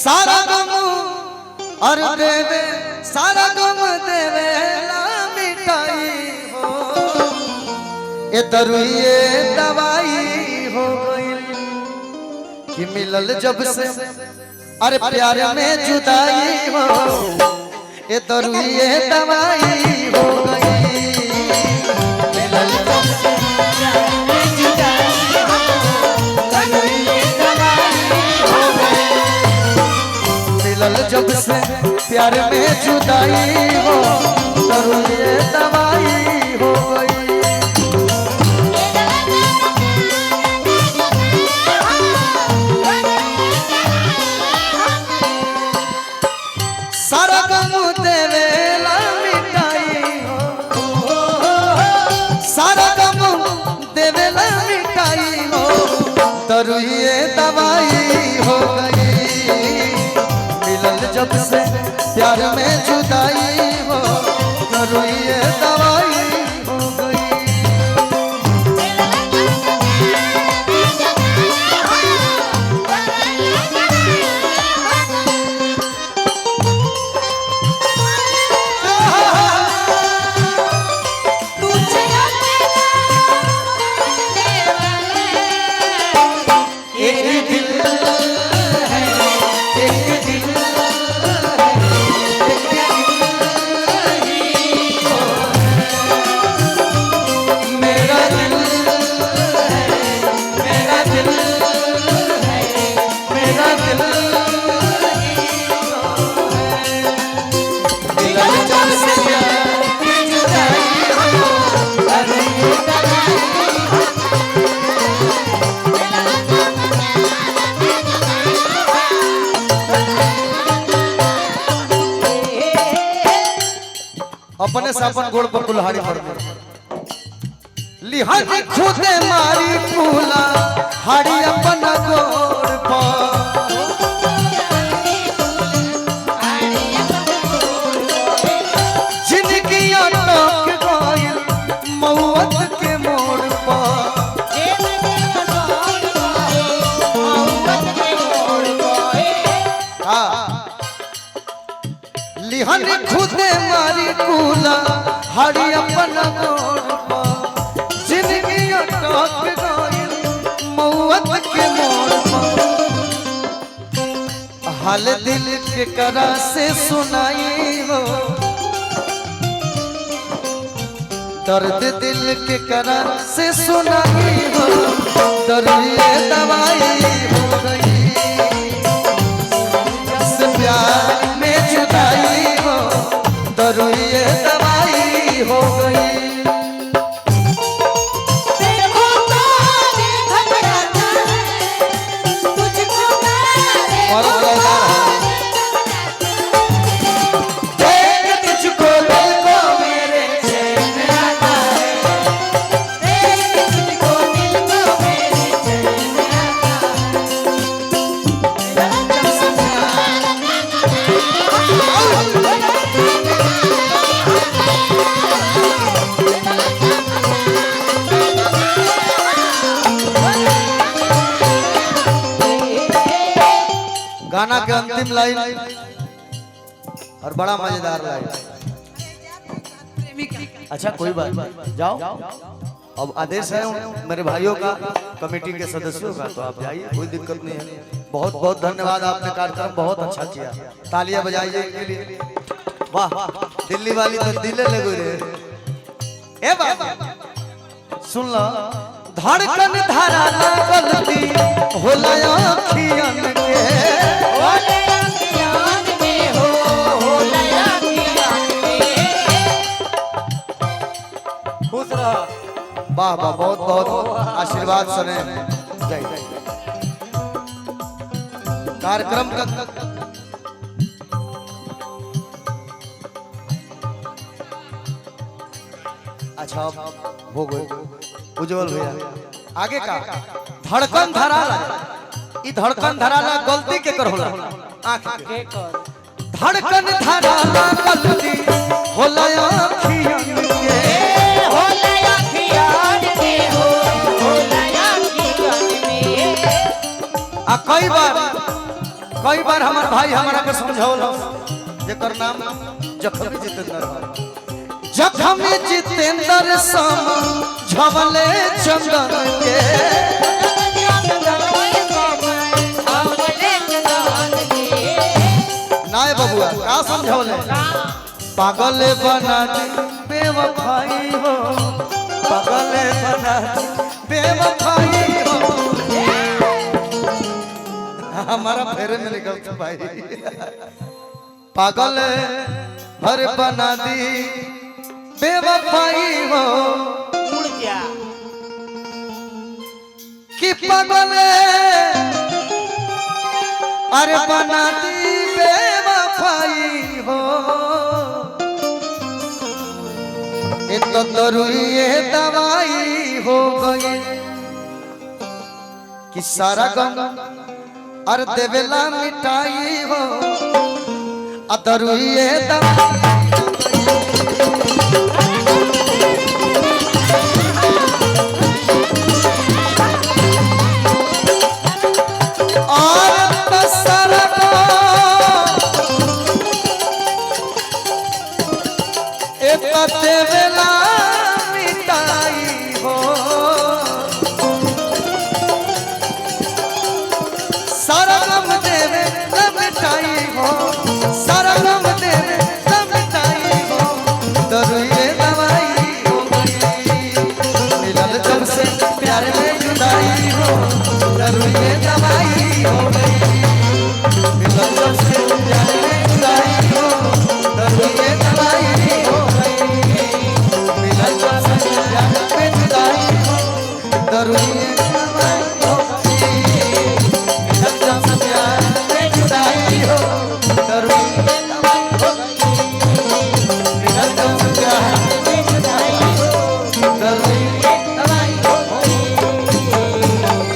सारा गम और देवे सारा गम देवे ला मिटाई हो ये दरुए दवाई हो गई कि मिलल जब से अरे प्यार में जुदाई हो ये दरुए दवाई हो गई मिलल जब से प्यार में जुदाई हो दरुए दवाई हो गई मिलल जब से प्यार में जुदाई हो दरुए दवाई हो गई सारा गम देवे ला मिटाई हो सारा गम देवे ला मिटाई हो दरुए दवाई हो गई मिलल जब से प्यार में जुदाई हो दरुए दवाई हो गई अपने सापन गोड़ पर कुल्हाड़ी पर लिहन खुदे मारी फूला हाड़ी अपना गोड़ पर जिंदगी अटक गइल मौत के मोड़ पर लिहन खुदे मारी कूला हाड़ी अपना गोड़ पर जिंदगी अटक गइल मौत के मोड़ पर हाल दिल के करा से सुनाई हो दर्द दिल के करा से सुनाई हो दरुए दवाई हो गई जिस प्यार में जुदाई हो दरुए दवाई हो गई गाना के अंतिम लाइन और बड़ा मजेदार लाइन अच्छा कोई बात जाओ अब आदेश है मेरे भाइयों का कमेटी के सदस्यों का तो आप जाइए कोई दिक्कत नहीं है बहुत बहुत धन्यवाद आपने कार्यक्रम बहुत अच्छा किया तालियां बजाइए इनके लिए वाह दिल्ली वाली तो दिले लगे रे ए बाबा सुन लो धड़कन धारा ना गलती होला अखियन के होला अखियन में हो होला अखियन में खुश रहो वाह वाह बहुत बहुत आशीर्वाद सने कार्यक्रम का अच्छा हो गए उज्जवल भैया आगे का धड़कन धराला ई धड़कन धराला गलती के कर होला आंख के कर धड़कन धराला गलती होला अखियन के होला अखियन में हो होला अखियन में आ कई बार कई बार हमार भाई हमारा के समझौल जेकर नाम जखमी जितेंद्र है। जखमी जितेंद्र समझवले चंदन के नाय बबुआ का समझौले पागल बना दी बेवफाई हो पागल बना दी बेवफाई हो हमारा फेरे में निकल था भाई पागल भर बना दी बेवफाई हो कि पागल अरे बना दी बेवफाई हो एक तो दरुए दवाई हो गई कि सारा गम अरे देवेला मिठाई हो अदरुए दवाई देवेला मिटाई हो सारा गम देवे मिटाई हो सारा गम देवे मिटाई हो दरुए दवाई हो गई मिलन जब से प्यार में जुदाई हो दरुए दवाई हो गई मिलन जब से प्यार में जुदाई हो दरुए दवाई हो दरुए